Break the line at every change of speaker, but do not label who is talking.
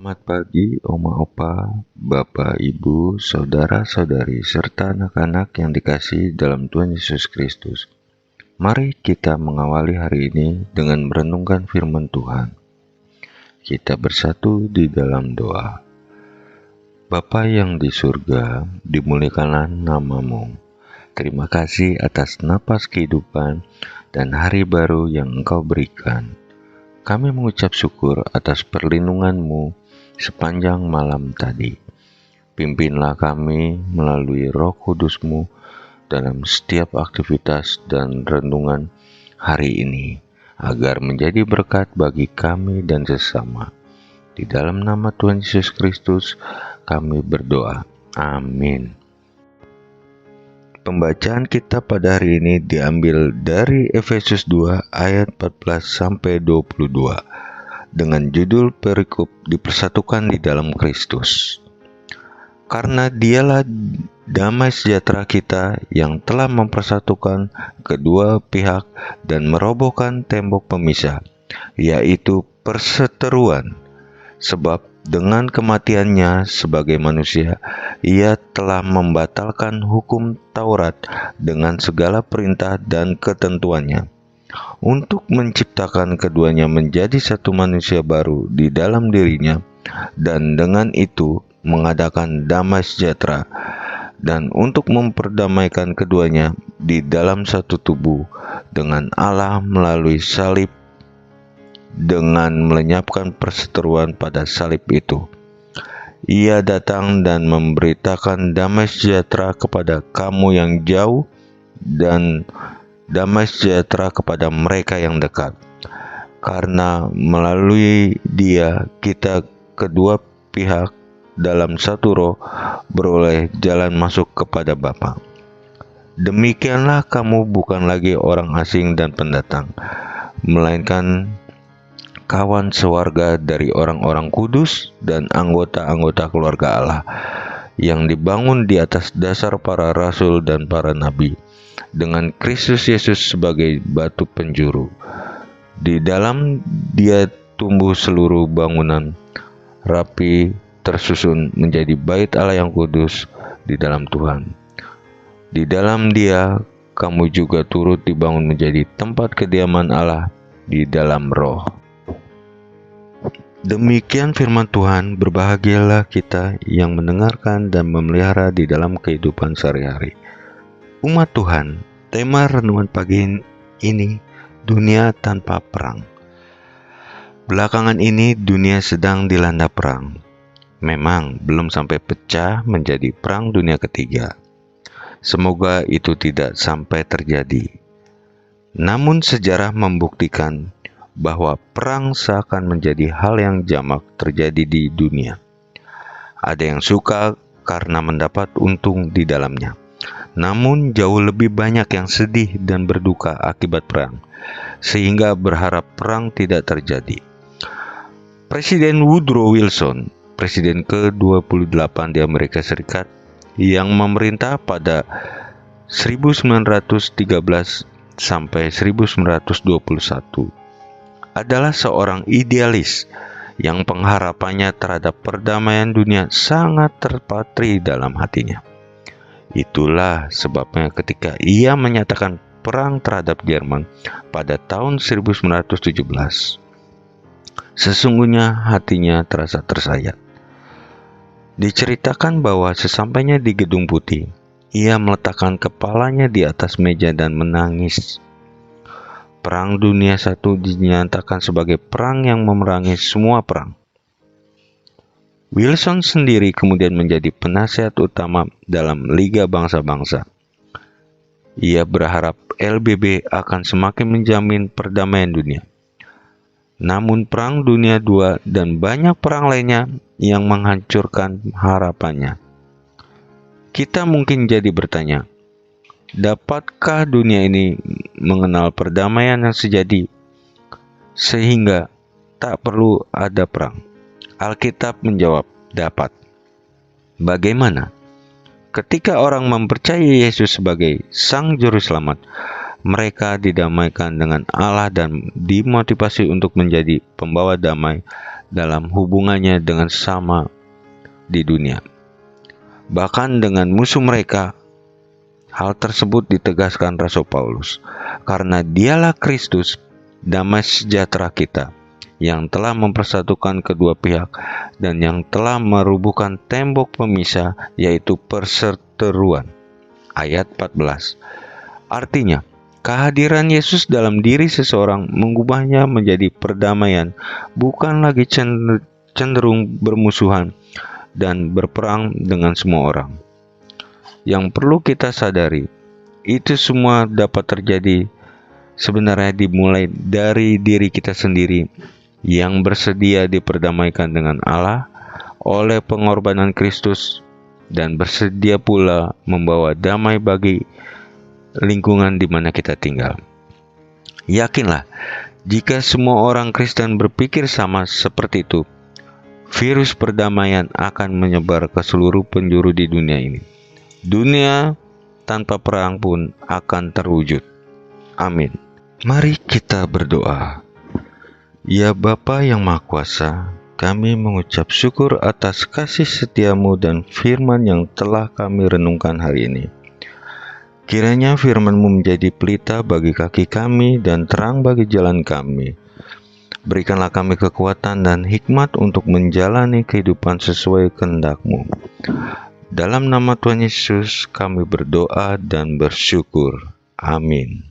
Selamat pagi, Oma Opa, Bapak Ibu, Saudara-saudari, serta anak-anak yang dikasihi dalam Tuhan Yesus Kristus. Mari kita mengawali hari ini dengan merenungkan firman Tuhan. Kita bersatu di dalam doa. Bapa yang di surga, dimuliakanlah nama-Mu. Terima kasih atas napas kehidupan dan hari baru yang Engkau berikan. Kami mengucap syukur atas perlindungan-Mu sepanjang malam tadi. Pimpinlah kami melalui Roh Kudus-Mu dalam setiap aktivitas dan renungan hari ini, agar menjadi berkat bagi kami dan sesama. Di dalam nama Tuhan Yesus Kristus, kami berdoa. Amin. Pembacaan kita pada hari ini diambil dari Efesus 2 ayat 14-22 dengan judul perikop dipersatukan di dalam Kristus. Karena dialah damai sejahtera kita yang telah mempersatukan kedua pihak dan merobohkan tembok pemisah, yaitu perseteruan. Sebab dengan kematiannya sebagai manusia, ia telah membatalkan hukum Taurat dengan segala perintah dan ketentuannya, untuk menciptakan keduanya menjadi satu manusia baru di dalam dirinya, dan dengan itu mengadakan damai sejahtera, dan untuk memperdamaikan keduanya di dalam satu tubuh dengan Allah melalui salib, dengan melenyapkan perseteruan pada salib itu. Ia datang dan memberitakan damai sejahtera kepada kamu yang jauh dan damai sejahtera kepada mereka yang dekat. Karena melalui Dia kita kedua pihak dalam satu roh beroleh jalan masuk kepada Bapa. Demikianlah kamu bukan lagi orang asing dan pendatang, melainkan kawan sewarga dari orang-orang kudus dan anggota-anggota keluarga Allah yang dibangun di atas dasar para rasul dan para nabi, dengan Kristus Yesus sebagai batu penjuru. Di dalam Dia tumbuh seluruh bangunan rapi tersusun menjadi bait Allah yang kudus di dalam Tuhan. Di dalam Dia kamu juga turut dibangun menjadi tempat kediaman Allah di dalam Roh. Demikian firman Tuhan. Berbahagialah kita yang mendengarkan dan memelihara di dalam kehidupan sehari-hari. Umat Tuhan, tema renungan pagi ini, dunia tanpa perang. Belakangan ini dunia sedang dilanda perang. Memang belum sampai pecah menjadi perang dunia ketiga. Semoga itu tidak sampai terjadi. Namun sejarah membuktikan bahwa perang seakan menjadi hal yang jamak terjadi di dunia. Ada yang suka karena mendapat untung di dalamnya. Namun jauh lebih banyak yang sedih dan berduka akibat perang, sehingga berharap perang tidak terjadi. Presiden Woodrow Wilson, presiden ke-28 di Amerika Serikat, yang memerintah pada 1913 sampai 1921, adalah seorang idealis yang pengharapannya terhadap perdamaian dunia sangat terpatri dalam hatinya. Itulah sebabnya ketika ia menyatakan perang terhadap Jerman pada tahun 1917, sesungguhnya hatinya terasa tersayat. Diceritakan bahwa sesampainya di Gedung Putih, ia meletakkan kepalanya di atas meja dan menangis. Perang Dunia I dinyatakan sebagai perang yang memerangi semua perang. Wilson sendiri kemudian menjadi penasihat utama dalam Liga Bangsa-Bangsa. Ia berharap LBB akan semakin menjamin perdamaian dunia. Namun Perang Dunia II dan banyak perang lainnya yang menghancurkan harapannya. Kita mungkin jadi bertanya, dapatkah dunia ini mengenal perdamaian yang sejati sehingga tak perlu ada perang? Alkitab menjawab, dapat. Bagaimana? Ketika orang mempercayai Yesus sebagai Sang Juru Selamat, mereka didamaikan dengan Allah dan dimotivasi untuk menjadi pembawa damai dalam hubungannya dengan sesama di dunia. Bahkan dengan musuh mereka. Hal tersebut ditegaskan Rasul Paulus, karena dialah Kristus, damai sejahtera kita, yang telah mempersatukan kedua pihak dan yang telah merubuhkan tembok pemisah, yaitu perseteruan. Ayat 14. Artinya, kehadiran Yesus dalam diri seseorang mengubahnya menjadi perdamaian, bukan lagi cenderung bermusuhan dan berperang dengan semua orang. Yang perlu kita sadari, itu semua dapat terjadi sebenarnya dimulai dari diri kita sendiri yang bersedia diperdamaikan dengan Allah oleh pengorbanan Kristus dan bersedia pula membawa damai bagi lingkungan di mana kita tinggal. Yakinlah, jika semua orang Kristen berpikir sama seperti itu, virus perdamaian akan menyebar ke seluruh penjuru di dunia ini. Dunia tanpa perang pun akan terwujud. Amin. Mari kita berdoa. Ya Bapa yang Maha Kuasa, kami mengucap syukur atas kasih setiamu dan firman yang telah kami renungkan hari ini. Kiranya firman-Mu menjadi pelita bagi kaki kami dan terang bagi jalan kami. Berikanlah kami kekuatan dan hikmat untuk menjalani kehidupan sesuai kehendak-Mu. Dalam nama Tuhan Yesus kami berdoa dan bersyukur. Amin.